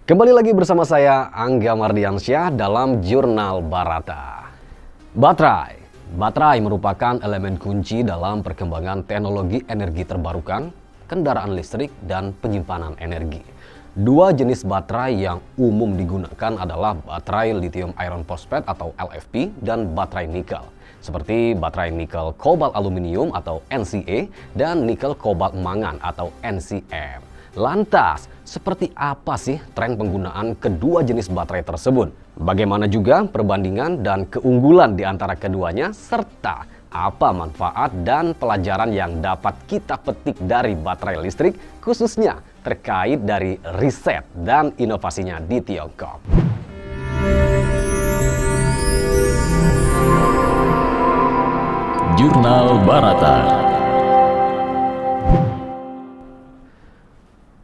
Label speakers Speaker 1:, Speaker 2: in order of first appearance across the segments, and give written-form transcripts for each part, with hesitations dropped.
Speaker 1: Kembali lagi bersama saya Angga Mardiansyah dalam Jurnal Barata. Baterai merupakan elemen kunci dalam perkembangan teknologi energi terbarukan, kendaraan listrik, dan penyimpanan energi. Dua jenis baterai yang umum digunakan adalah baterai lithium iron phosphate atau LFP dan baterai nikel, seperti baterai nikel kobalt aluminium atau NCA dan nikel kobalt mangan atau NCM. Lantas, seperti apa sih tren penggunaan kedua jenis baterai tersebut? Bagaimana juga perbandingan dan keunggulan di antara keduanya, serta apa manfaat dan pelajaran yang dapat kita petik dari baterai listrik, khususnya terkait dari riset dan inovasinya di Tiongkok.
Speaker 2: Jurnal Barata.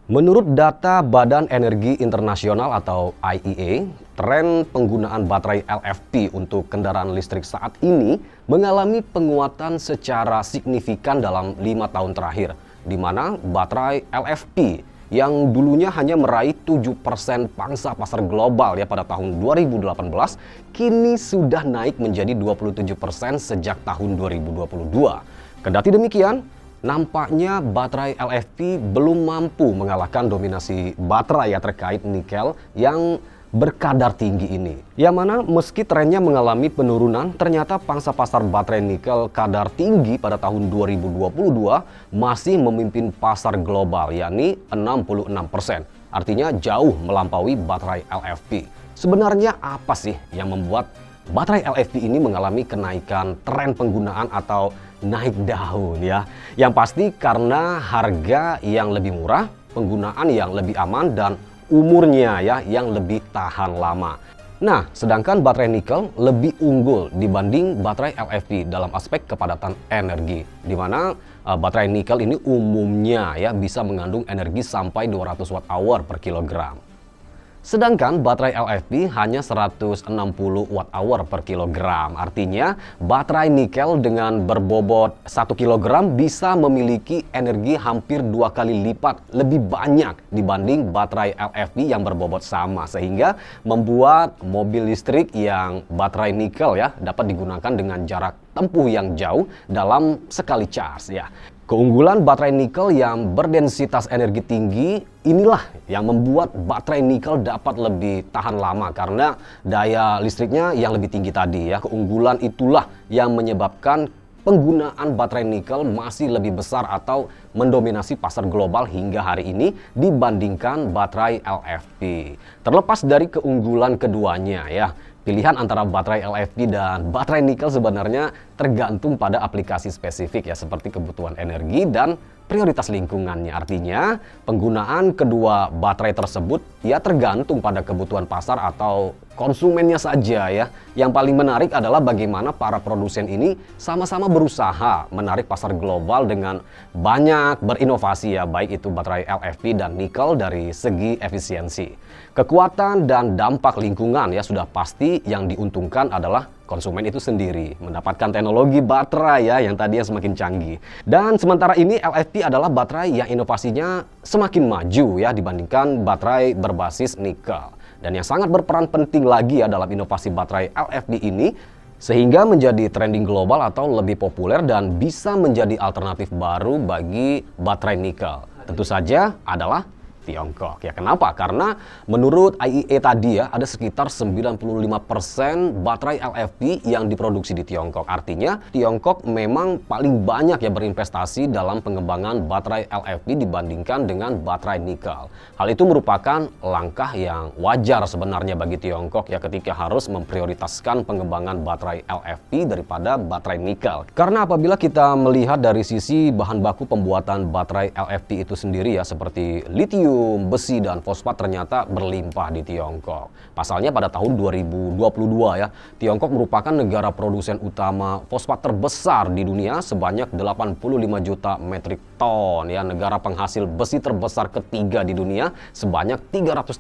Speaker 1: Menurut data Badan Energi Internasional atau IEA, tren penggunaan baterai LFP untuk kendaraan listrik saat ini mengalami penguatan secara signifikan dalam 5 tahun terakhir, di mana baterai LFP yang dulunya hanya meraih 7% pangsa pasar global pada tahun 2018, kini sudah naik menjadi 27% sejak tahun 2022. Kendati demikian, nampaknya baterai LFP belum mampu mengalahkan dominasi baterai terkait nikel yang berkadar tinggi ini. Yang mana meski trennya mengalami penurunan, ternyata pangsa pasar baterai nikel kadar tinggi pada tahun 2022 masih memimpin pasar global, yakni 66%. Artinya jauh melampaui baterai LFP. Sebenarnya apa sih yang membuat baterai LFP ini mengalami kenaikan tren penggunaan atau naik daun ya? Yang pasti karena harga yang lebih murah, penggunaan yang lebih aman, dan umurnya yang lebih tahan lama. Nah, sedangkan baterai nikel lebih unggul dibanding baterai LFP dalam aspek kepadatan energi, di mana baterai nikel ini umumnya bisa mengandung energi sampai 200 Wh per kilogram. Sedangkan baterai LFP hanya 160 Wh per kilogram. Artinya baterai nikel dengan berbobot 1 kg bisa memiliki energi hampir 2 kali lipat lebih banyak dibanding baterai LFP yang berbobot sama. Sehingga membuat mobil listrik yang baterai nikel dapat digunakan dengan jarak tempuh yang jauh dalam sekali charge ya. Keunggulan baterai nikel yang berdensitas energi tinggi inilah yang membuat baterai nikel dapat lebih tahan lama karena daya listriknya yang lebih tinggi tadi ya. Keunggulan itulah yang menyebabkan penggunaan baterai nikel masih lebih besar atau mendominasi pasar global hingga hari ini dibandingkan baterai LFP. Terlepas dari keunggulan keduanya pilihan antara baterai LFP dan baterai nikel sebenarnya tergantung pada aplikasi spesifik seperti kebutuhan energi dan prioritas lingkungannya. Artinya penggunaan kedua baterai tersebut tergantung pada kebutuhan pasar atau konsumennya saja Yang paling menarik adalah bagaimana para produsen ini sama-sama berusaha menarik pasar global dengan banyak berinovasi baik itu baterai LFP dan nikel dari segi efisiensi. Kekuatan dan dampak lingkungan sudah pasti yang diuntungkan adalah konsumen itu sendiri, mendapatkan teknologi baterai yang tadinya semakin canggih. Dan sementara ini LFP adalah baterai yang inovasinya semakin maju dibandingkan baterai berbasis nikel. Dan yang sangat berperan penting lagi dalam inovasi baterai LFP ini sehingga menjadi trending global atau lebih populer dan bisa menjadi alternatif baru bagi baterai nikel. Tentu saja adalah Tiongkok. Kenapa? Karena menurut IEA tadi ada sekitar 95% baterai LFP yang diproduksi di Tiongkok. Artinya Tiongkok memang paling banyak berinvestasi dalam pengembangan baterai LFP dibandingkan dengan baterai nikel. Hal itu merupakan langkah yang wajar sebenarnya bagi Tiongkok ketika harus memprioritaskan pengembangan baterai LFP daripada baterai nikel. Karena apabila kita melihat dari sisi bahan baku pembuatan baterai LFP itu sendiri seperti lithium, besi, dan fosfat ternyata berlimpah di Tiongkok. Pasalnya pada tahun 2022 Tiongkok merupakan negara produsen utama fosfat terbesar di dunia sebanyak 85 juta metrik ton Negara penghasil besi terbesar ketiga di dunia sebanyak 380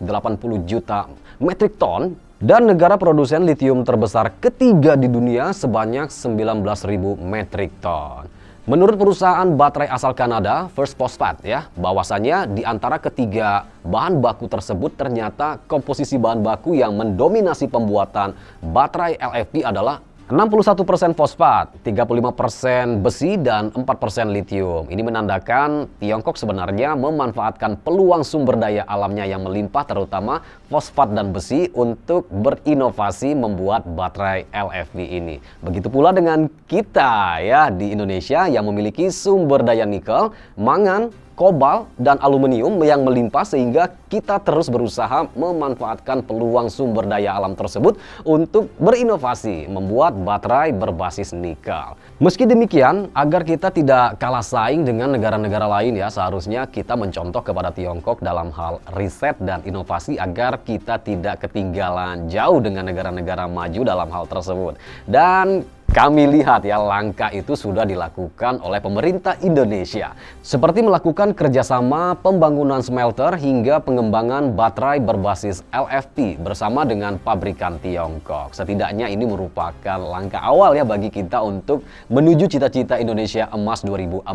Speaker 1: juta metrik ton. Dan negara produsen litium terbesar ketiga di dunia sebanyak 19.000 metrik ton. Menurut perusahaan baterai asal Kanada, First Phosphat ya, bahwasanya di antara ketiga bahan baku tersebut ternyata komposisi bahan baku yang mendominasi pembuatan baterai LFP adalah 61% fosfat, 35% besi, dan 4% litium. Ini menandakan Tiongkok sebenarnya memanfaatkan peluang sumber daya alamnya yang melimpah terutama fosfat dan besi untuk berinovasi membuat baterai LFP ini. Begitu pula dengan kita ya di Indonesia yang memiliki sumber daya nikel, mangan, kobalt, dan aluminium yang melimpah sehingga kita terus berusaha memanfaatkan peluang sumber daya alam tersebut untuk berinovasi membuat baterai berbasis nikel. Meski demikian, agar kita tidak kalah saing dengan negara-negara lain ya, seharusnya kita mencontoh kepada Tiongkok dalam hal riset dan inovasi agar kita tidak ketinggalan jauh dengan negara-negara maju dalam hal tersebut. Dan kami lihat ya langkah itu sudah dilakukan oleh pemerintah Indonesia. Seperti melakukan kerjasama pembangunan smelter hingga pengembangan baterai berbasis LFP bersama dengan pabrikan Tiongkok. Setidaknya ini merupakan langkah awal ya bagi kita untuk menuju cita-cita Indonesia Emas 2045.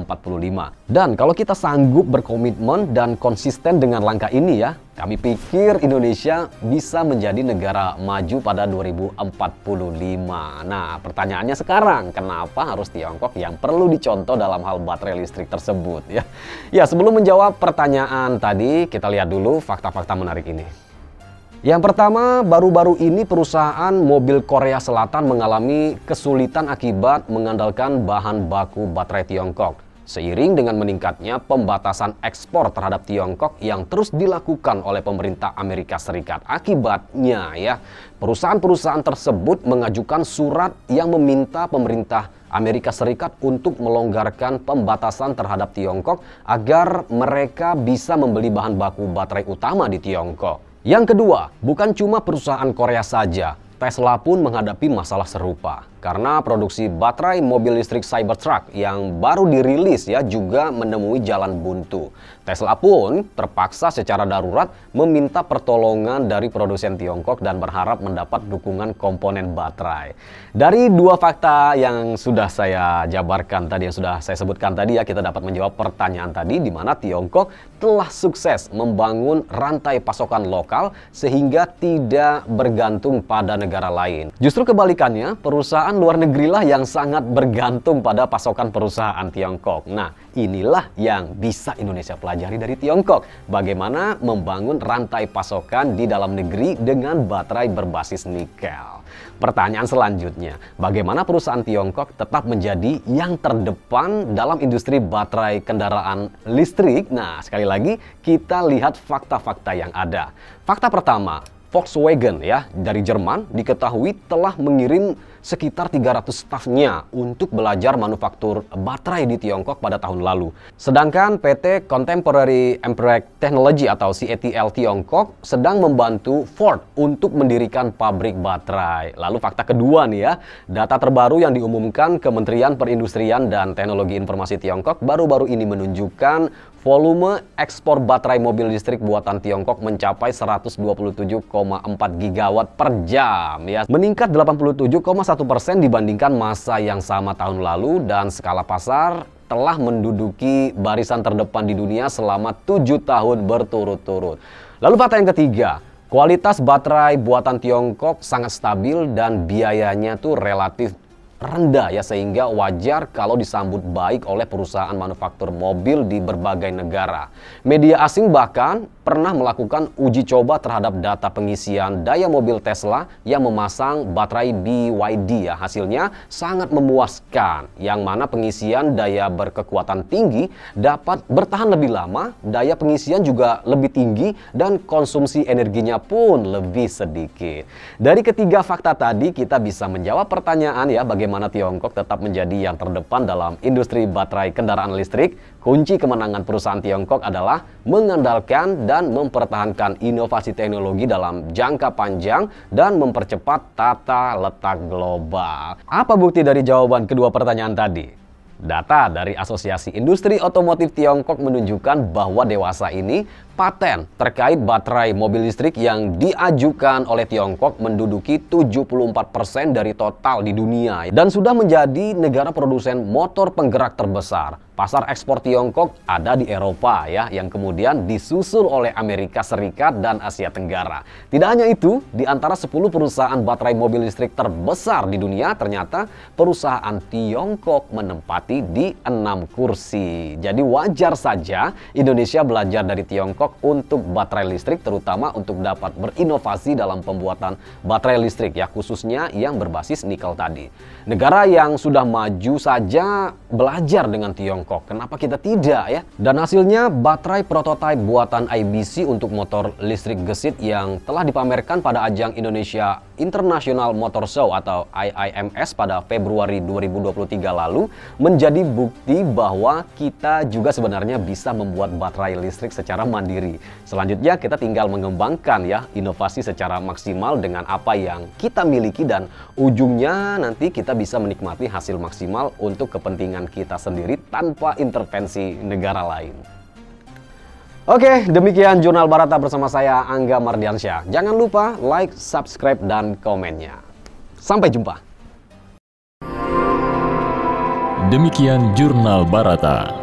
Speaker 1: Dan kalau kita sanggup berkomitmen dan konsisten dengan langkah ini ya, kami pikir Indonesia bisa menjadi negara maju pada 2045. Nah, pertanyaannya sekarang, kenapa harus Tiongkok yang perlu dicontoh dalam hal baterai listrik tersebut ya? Ya, sebelum menjawab pertanyaan tadi, kita lihat dulu fakta-fakta menarik ini. Yang pertama, baru-baru ini perusahaan mobil Korea Selatan mengalami kesulitan akibat mengandalkan bahan baku baterai Tiongkok. Seiring dengan meningkatnya pembatasan ekspor terhadap Tiongkok yang terus dilakukan oleh pemerintah Amerika Serikat. Akibatnya ya, perusahaan-perusahaan tersebut mengajukan surat yang meminta pemerintah Amerika Serikat untuk melonggarkan pembatasan terhadap Tiongkok agar mereka bisa membeli bahan baku baterai utama di Tiongkok. Yang kedua, bukan cuma perusahaan Korea saja, Tesla pun menghadapi masalah serupa. Karena produksi baterai mobil listrik Cybertruck yang baru dirilis ya juga menemui jalan buntu. Tesla pun terpaksa secara darurat meminta pertolongan dari produsen Tiongkok dan berharap mendapat dukungan komponen baterai. Dari dua fakta yang sudah saya jabarkan tadi, yang sudah saya sebutkan tadi ya, kita dapat menjawab pertanyaan tadi di mana Tiongkok telah sukses membangun rantai pasokan lokal sehingga tidak bergantung pada negara lain. Justru kebalikannya, perusahaan luar negeri lah yang sangat bergantung pada pasokan perusahaan Tiongkok. Nah, inilah yang bisa Indonesia pelajari dari Tiongkok. Bagaimana membangun rantai pasokan di dalam negeri dengan baterai berbasis nikel. Pertanyaan selanjutnya, bagaimana perusahaan Tiongkok tetap menjadi yang terdepan dalam industri baterai kendaraan listrik? Nah, sekali lagi kita lihat fakta-fakta yang ada. Fakta pertama, Volkswagen ya dari Jerman diketahui telah mengirim sekitar 300 stafnya untuk belajar manufaktur baterai di Tiongkok pada tahun lalu. Sedangkan PT Contemporary Amperage Technology atau CATL Tiongkok sedang membantu Ford untuk mendirikan pabrik baterai. Lalu fakta kedua nih ya, data terbaru yang diumumkan Kementerian Perindustrian dan Teknologi Informasi Tiongkok baru-baru ini menunjukkan volume ekspor baterai mobil listrik buatan Tiongkok mencapai 127,4 gigawatt per jam ya, meningkat 87,1% dibandingkan masa yang sama tahun lalu dan skala pasar telah menduduki barisan terdepan di dunia selama 7 tahun berturut-turut. Lalu fakta yang ketiga, kualitas baterai buatan Tiongkok sangat stabil dan biayanya tuh relatif rendah ya, sehingga wajar kalau disambut baik oleh perusahaan manufaktur mobil di berbagai negara. Media asing bahkan pernah melakukan uji coba terhadap data pengisian daya mobil Tesla yang memasang baterai BYD ya. Hasilnya sangat memuaskan, yang mana pengisian daya berkekuatan tinggi dapat bertahan lebih lama, daya pengisian juga lebih tinggi, dan konsumsi energinya pun lebih sedikit. Dari ketiga fakta tadi kita bisa menjawab pertanyaan ya, bagaimana Tiongkok tetap menjadi yang terdepan dalam industri baterai kendaraan listrik. Kunci kemenangan perusahaan Tiongkok adalah mengandalkan dan mempertahankan inovasi teknologi dalam jangka panjang dan mempercepat tata letak global. Apa bukti dari jawaban kedua pertanyaan tadi? Data dari Asosiasi Industri Otomotif Tiongkok menunjukkan bahwa dewasa ini paten terkait baterai mobil listrik yang diajukan oleh Tiongkok menduduki 74% dari total di dunia dan sudah menjadi negara produsen motor penggerak terbesar. Pasar ekspor Tiongkok ada di Eropa ya, yang kemudian disusul oleh Amerika Serikat dan Asia Tenggara. Tidak hanya itu, di antara 10 perusahaan baterai mobil listrik terbesar di dunia, ternyata perusahaan Tiongkok menempati di 6 kursi. Jadi wajar saja Indonesia belajar dari Tiongkok untuk baterai listrik, terutama untuk dapat berinovasi dalam pembuatan baterai listrik ya, khususnya yang berbasis nikel tadi. Negara yang sudah maju saja belajar dengan Tiongkok. Kenapa kita tidak ya? Dan hasilnya baterai prototipe buatan IBC untuk motor listrik gesit yang telah dipamerkan pada ajang Indonesia International Motor Show atau IIMS pada Februari 2023 lalu menjadi bukti bahwa kita juga sebenarnya bisa membuat baterai listrik secara mandiri. Selanjutnya kita tinggal mengembangkan ya inovasi secara maksimal dengan apa yang kita miliki dan ujungnya nanti kita bisa menikmati hasil maksimal untuk kepentingan kita sendiri tanpa intervensi negara lain. Oke, demikian Jurnal Barata bersama saya Angga Mardiansyah. Jangan lupa like, subscribe, dan komennya. Sampai jumpa.
Speaker 2: Demikian Jurnal Barata.